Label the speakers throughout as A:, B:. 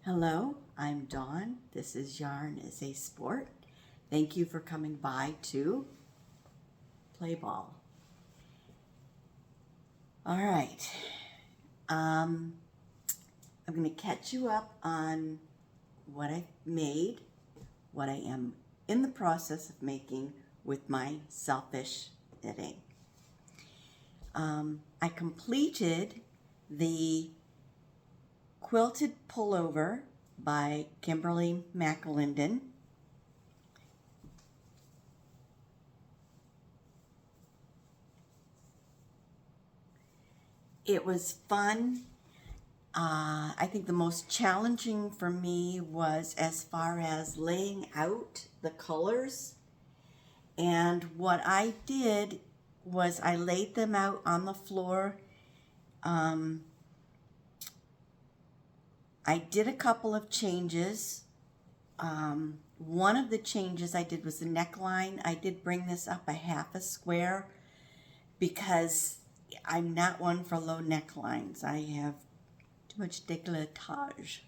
A: Hello, I'm Dawn. This is Yarn is a Sport. Thank you for coming by to Play Ball. All right, I'm going to catch you up on what I've made, what I am in the process of making with my selfish knitting. I completed the Quilted Pullover by Kimberly McAlindin. It was fun. I think the most challenging for me was as far as laying out the colors. And what I did was I laid them out on the floor. I did a couple of changes. One of the changes I did was the neckline. I did bring this up a half a square because I'm not one for low necklines. I have too much décolletage.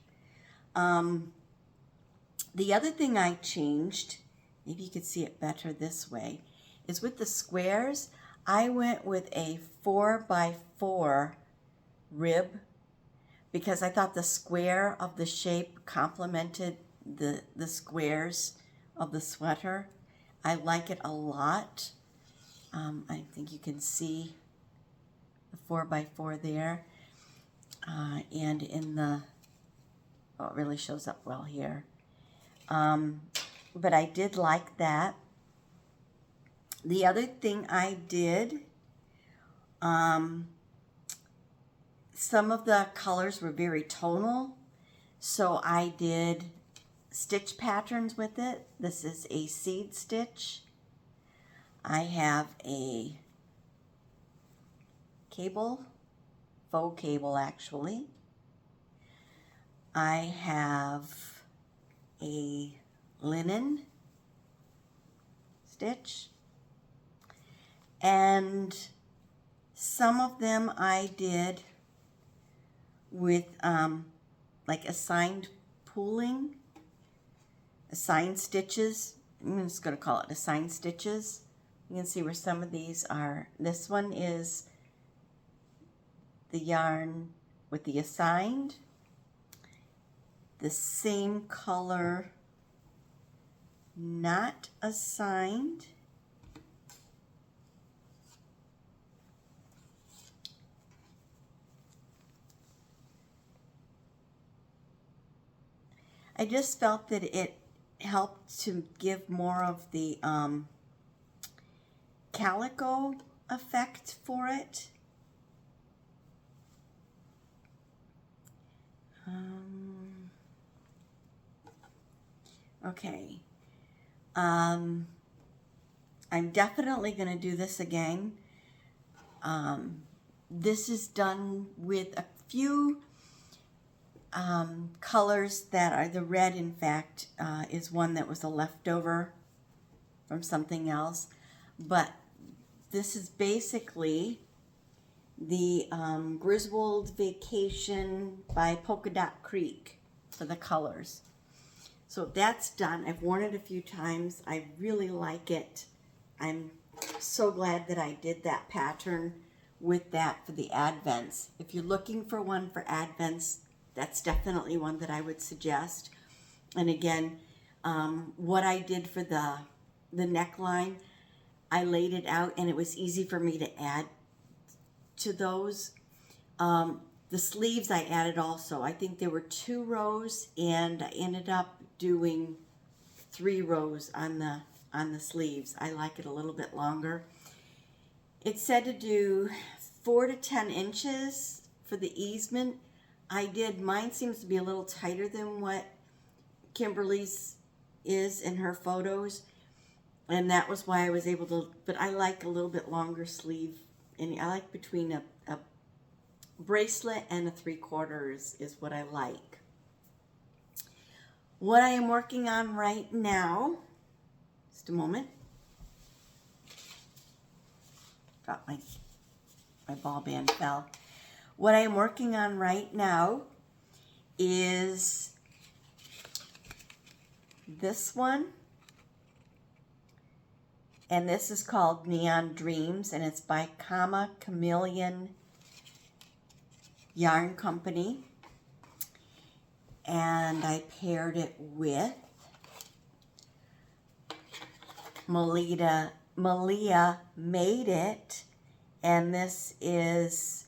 A: The other thing I changed, maybe you could see it better this way, is with the squares, I went with a 4x4 rib because I thought the square of the shape complemented the squares of the sweater. I like it a lot. I think you can see the 4x4 there. And in the, oh, it really shows up well here. But I did like that. The other thing I did, some of the colors were very tonal, so I did stitch patterns with it. This is a seed stitch. I have a cable, faux cable actually. I have a linen stitch, and some of them I did with like assigned pooling, assigned stitches. I'm just going to call it assigned stitches. You can see where some of these are. This one is the yarn with the assigned, the same color not assigned, I just felt that it helped to give more of the calico effect for it. Okay. I'm definitely going to do this again. This is done with a few colors that are the red, in fact, is one that was a leftover from something else. But this is basically the Griswold Vacation by Polka Dot Creek for the colors. So that's done. I've worn it a few times. I really like it. I'm so glad that I did that pattern with that for the Advents. If you're looking for one for Advents, that's definitely one that I would suggest. And again, what I did for the neckline, I laid it out and it was easy for me to add to those. The sleeves I added also. I think there were 2 rows and I ended up doing 3 rows on the sleeves. I like it a little bit longer. It said to do 4 to 10 inches for the easement. I did, mine seems to be a little tighter than what Kimberly's is in her photos, and that was why I was able to, but I like a little bit longer sleeve, and I like between a bracelet and a 3/4 is what I like. What I am working on right now, just a moment, thought my ball band fell. What I am working on right now is this one. And this is called Neon Dreams, and it's by Chameleon Yarn Company. And I paired it with Malia Made It, and this is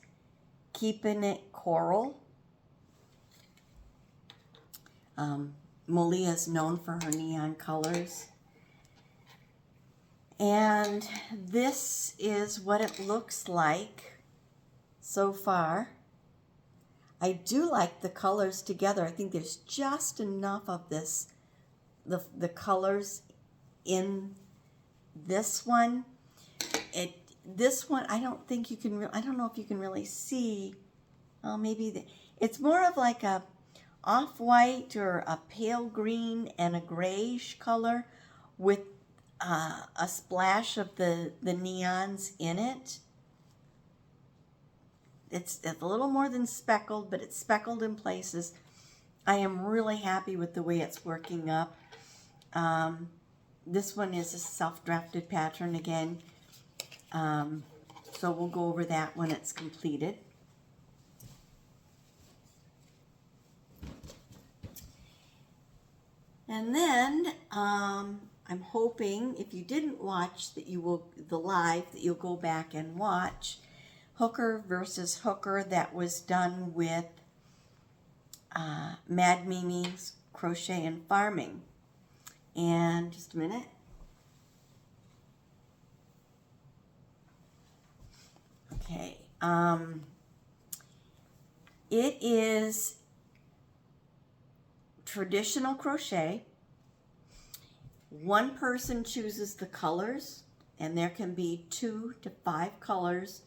A: Keepin It Coral. Malia is known for her neon colors. And this is what it looks like so far. I do like the colors together. I think there's just enough of this, the colors in this one. This one, I don't think you can, I don't know if you can really see, maybe, it's more of like a off-white or a pale green and a grayish color with a splash of the neons in it. It's a little more than speckled, but it's speckled in places. I am really happy with the way it's working up. This one is a self-drafted pattern again. So we'll go over that when it's completed. And then I'm hoping if you didn't watch that you will the live that you'll go back and watch Hooker versus Hooker that was done with MadMimi's Crochet and Farming. And just a minute. Okay. It is traditional crochet. One person chooses the colors, and there can be 2 to 5 colors.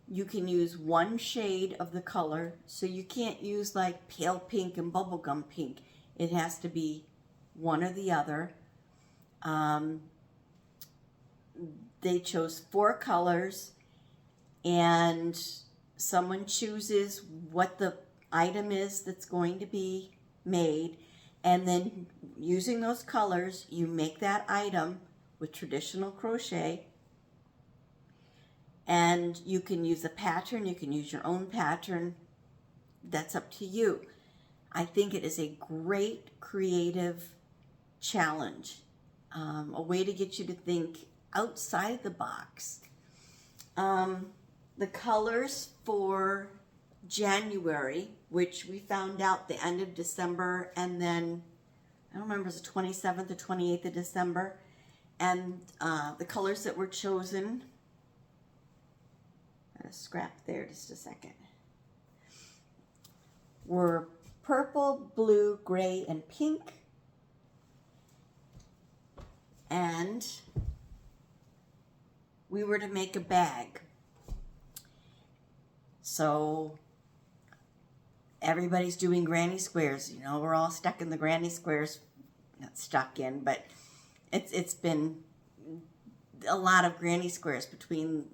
A: You can use one shade of the color, so you can't use like pale pink and bubblegum pink. It has to be one or the other. They chose 4 colors, and someone chooses what the item is that's going to be made, and then using those colors, you make that item with traditional crochet. And you can use a pattern, you can use your own pattern. That's up to you. I think it is a great creative challenge, a way to get you to think outside the box. The colors for January, which we found out the end of December, and then, I don't remember, it was the 27th or 28th of December, and the colors that were chosen, scrap there just a second, were purple, blue, gray, and pink. And we were to make a bag. So everybody's doing granny squares. You know, we're all stuck in the granny squares. Not stuck in, but it's been a lot of granny squares between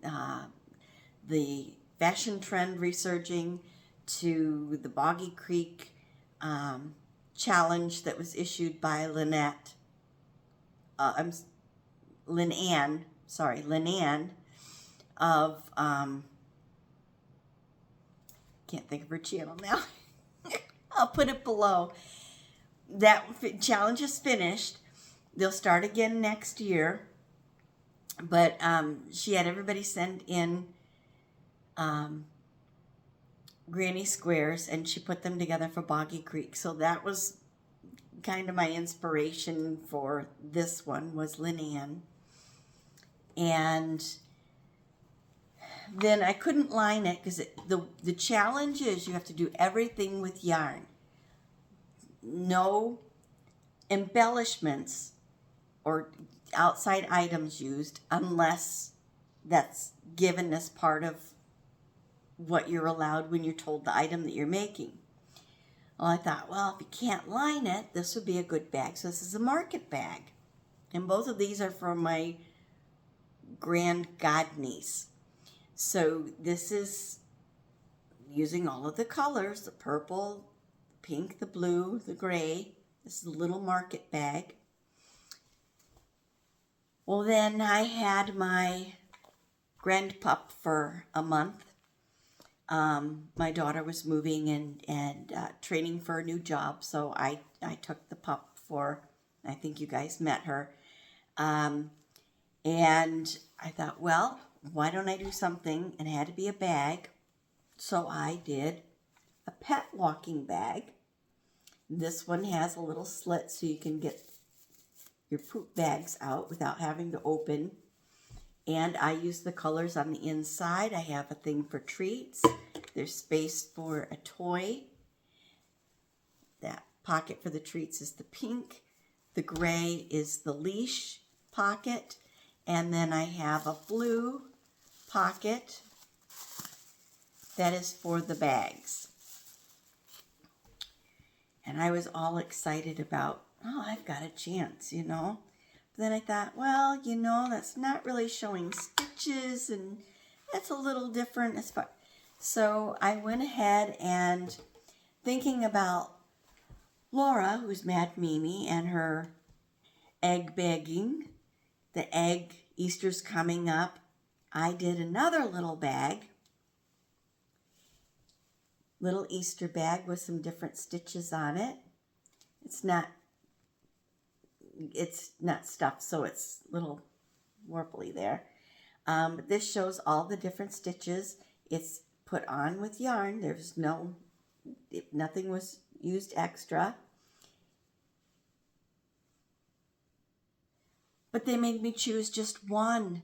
A: the fashion trend resurging to the Boggy Creek challenge that was issued by Lynanne of, can't think of her channel now. I'll put it below. That challenge is finished. They'll start again next year. But she had everybody send in granny squares, and she put them together for Boggy Creek. So that was kind of my inspiration for this one, was Lynanne. And then I couldn't line it because the challenge is you have to do everything with yarn. No embellishments or outside items used unless that's given as part of what you're allowed when you're told the item that you're making. Well, I thought, well, if you can't line it, this would be a good bag. So this is a market bag. And both of these are for my grand godniece. So this is using all of the colors, the purple, the pink, the blue, the gray, This is a little market bag. Well, then I had my grandpup for a month. My daughter was moving and training for a new job, so I took the pup for, I think you guys met her. And I thought, well, why don't I do something? And it had to be a bag. So I did a pet walking bag. This one has a little slit so you can get your poop bags out without having to open. And I use the colors on the inside. I have a thing for treats. There's space for a toy. That pocket for the treats is the pink. The gray is the leash pocket. And then I have a blue pocket that is for the bags. And I was all excited about, oh, I've got a chance, you know. But then I thought, well, you know, that's not really showing stitches, and that's a little different. So I went ahead and thinking about Laura, who's Mad Mimi, and her egg bagging. The egg, Easter's coming up. I did another little bag. Little Easter bag with some different stitches on it. It's not stuffed, so it's a little warply there. But this shows all the different stitches. It's put on with yarn. There's nothing was used extra. But they made me choose just one.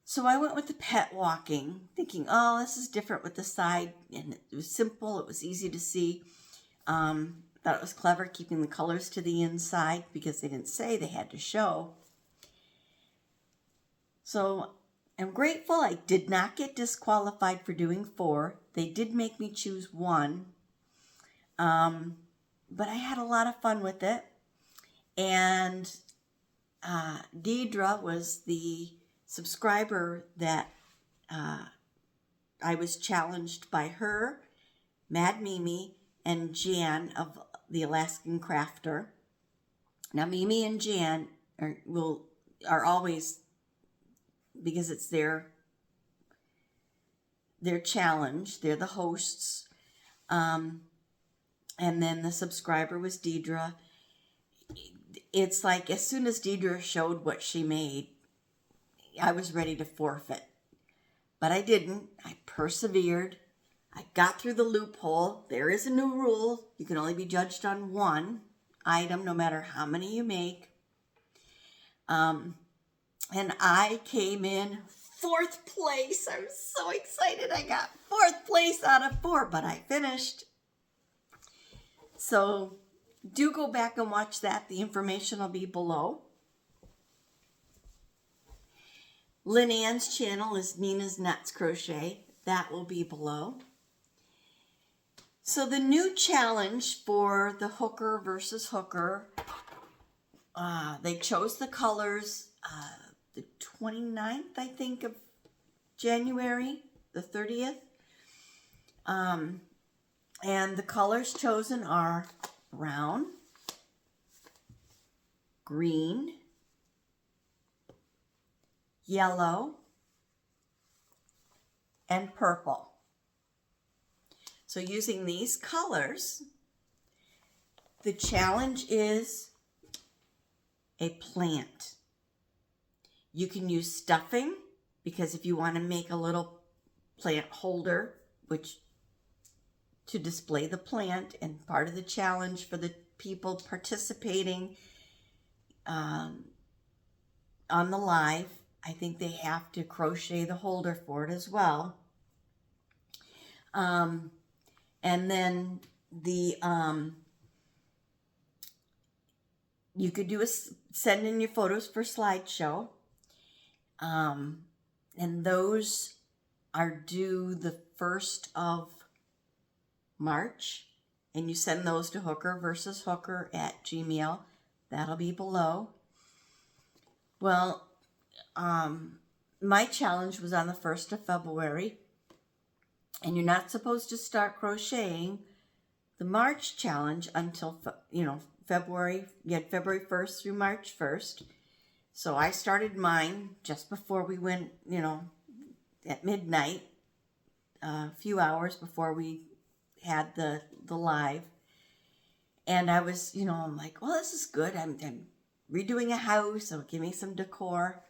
A: So I went with the pet walking, thinking, oh, this is different with the side. And it was simple. It was easy to see. Thought it was clever keeping the colors to the inside because they didn't say they had to show. So I'm grateful I did not get disqualified for doing 4. They did make me choose 1. But I had a lot of fun with it. And Deidre was the subscriber that I was challenged by her, Mad Mimi, and Jan of the Alaskan Crafter. Now Mimi and Jan are always, because it's their challenge, they're the hosts. And then the subscriber was Deidre. It's like as soon as Deidre showed what she made, I was ready to forfeit. But I didn't. I persevered. I got through the loophole. There is a new rule. You can only be judged on 1 item, no matter how many you make. And I came in 4th place. I was so excited. I got 4th place out of 4, but I finished. So do go back and watch that. The information will be below. Lynn Ann's channel is Nina's Nuts Crochet. That will be below. So the new challenge for the hooker versus hooker, they chose the colors the 29th, I think, of January, the 30th. And the colors chosen are brown, green, yellow, and purple. So using these colors, the challenge is a plant. You can use stuffing, because if you want to make a little plant holder, which to display the plant, and part of the challenge for the people participating on the live, I think they have to crochet the holder for it as well. And then the you could send in your photos for slideshow. And those are due the 1st of March. And you send those to hooker versus hooker at Gmail. That'll be below. Well, my challenge was on the 1st of February. And you're not supposed to start crocheting the March challenge until, February, you had February 1st through March 1st. So I started mine just before we went, you know, at midnight, a few hours before we had the live. And I was, you know, I'm like, well, this is good. I'm redoing a house, so give me some decor.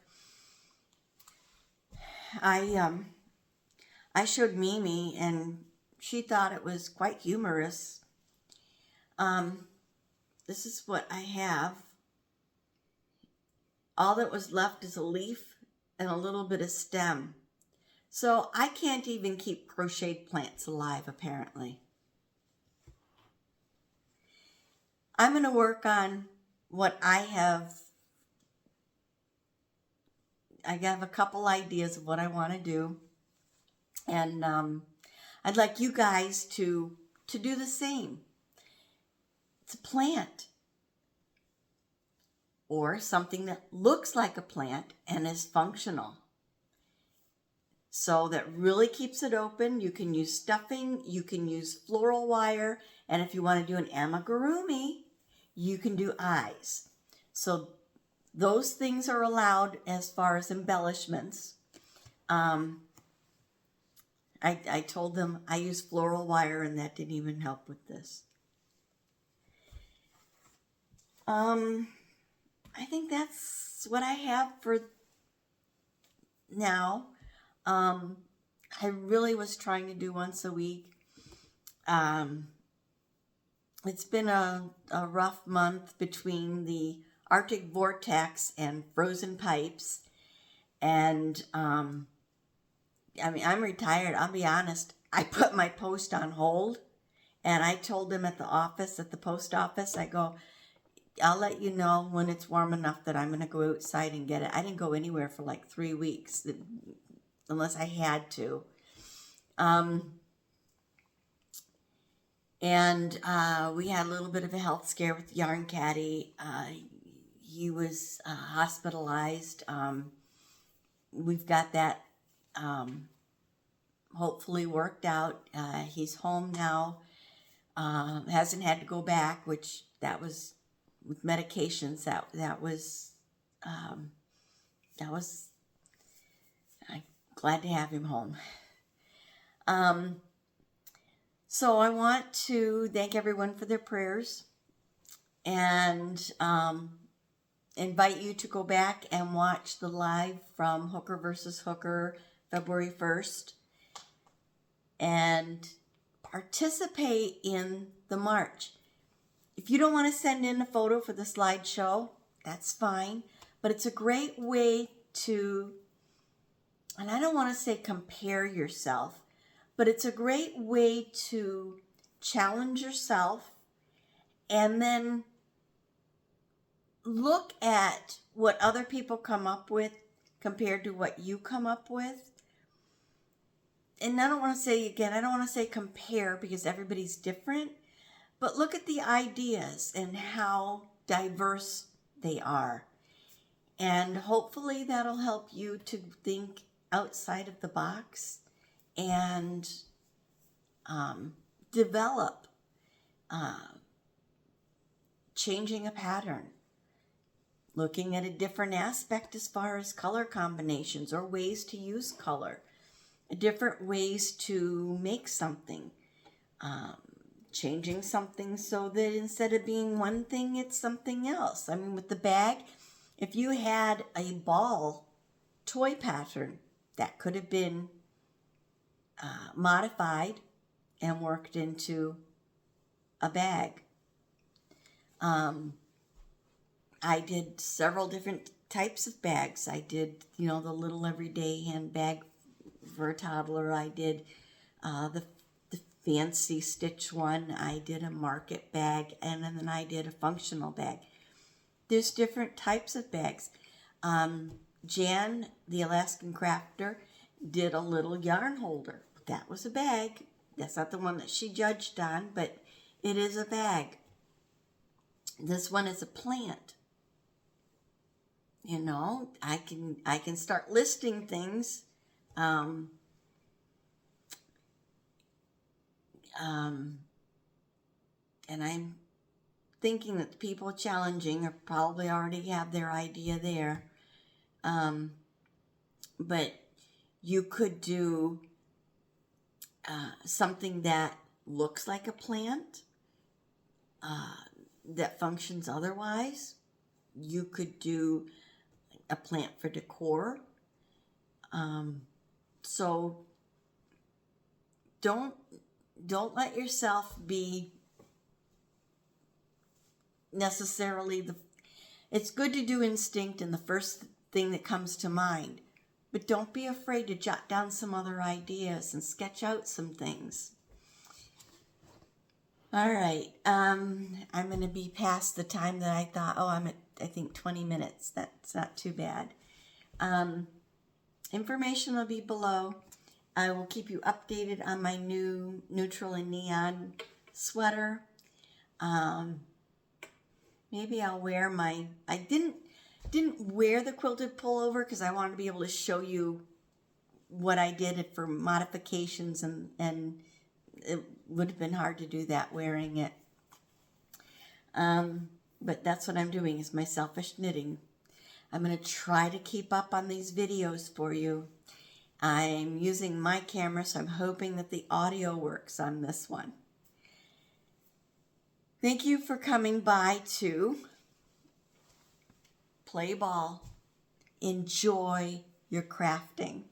A: I showed Mimi, and she thought it was quite humorous. This is what I have. All that was left is a leaf and a little bit of stem. So I can't even keep crocheted plants alive, apparently. I'm going to work on what I have. I have a couple ideas of what I want to do. And I'd like you guys to do the same. It's a plant. Or something that looks like a plant and is functional. So that really keeps it open. You can use stuffing, you can use floral wire, and if you want to do an amigurumi, you can do eyes. So those things are allowed as far as embellishments. I told them I use floral wire, and that didn't even help with this. I think that's what I have for now. I really was trying to do once a week. It's been a rough month between the Arctic vortex and frozen pipes. And, I mean, I'm retired. I'll be honest. I put my post on hold, and I told them at the post office, I go, I'll let you know when it's warm enough that I'm going to go outside and get it. I didn't go anywhere for like 3 weeks, unless I had to. And we had a little bit of a health scare with Yarn Caddy. He was hospitalized. We've got that hopefully worked out. He's home now. Hasn't had to go back, which that was with medications. That was I'm glad to have him home. So I want to thank everyone for their prayers, and invite you to go back and watch the live from Hooker versus Hooker, February 1st, and participate in the march. If you don't want to send in a photo for the slideshow, that's fine, but it's a great way to, and I don't want to say compare yourself, but it's a great way to challenge yourself and then look at what other people come up with compared to what you come up with. And I don't want to say compare, because everybody's different, but look at the ideas and how diverse they are. And hopefully that'll help you to think outside of the box and develop changing a pattern, looking at a different aspect as far as color combinations or ways to use color, different ways to make something, changing something so that instead of being one thing, it's something else. I mean, with the bag, if you had a ball toy pattern, that could have been modified and worked into a bag. I did several different types of bags. I did, the little everyday handbag for a toddler. I did the fancy stitch one. I did a market bag, and then I did a functional bag. There's different types of bags. Jan, the Alaskan crafter, did a little yarn holder. That was a bag. That's not the one that she judged on, but it is a bag. This one is a plant. I can start listing things. And thinking that the people challenging are probably already have their idea there. But you could do something that looks like a plant that functions otherwise. You could do a plant for decor. So don't let yourself be necessarily it's good to do instinct and the first thing that comes to mind, but don't be afraid to jot down some other ideas and sketch out some things. All right, I'm going to be past the time that I thought. Oh, I'm at, I think, 20 minutes. That's not too bad. Information will be below. I will keep you updated on my new neutral and neon sweater. Maybe I'll wear my, I didn't wear the quilted pullover because I wanted to be able to show you what I did for modifications, and it would have been hard to do that wearing it. But that's what I'm doing, is my selfish knitting. I'm going to try to keep up on these videos for you. I'm using my camera, so I'm hoping that the audio works on this one. Thank you for coming by to play ball. Enjoy your crafting.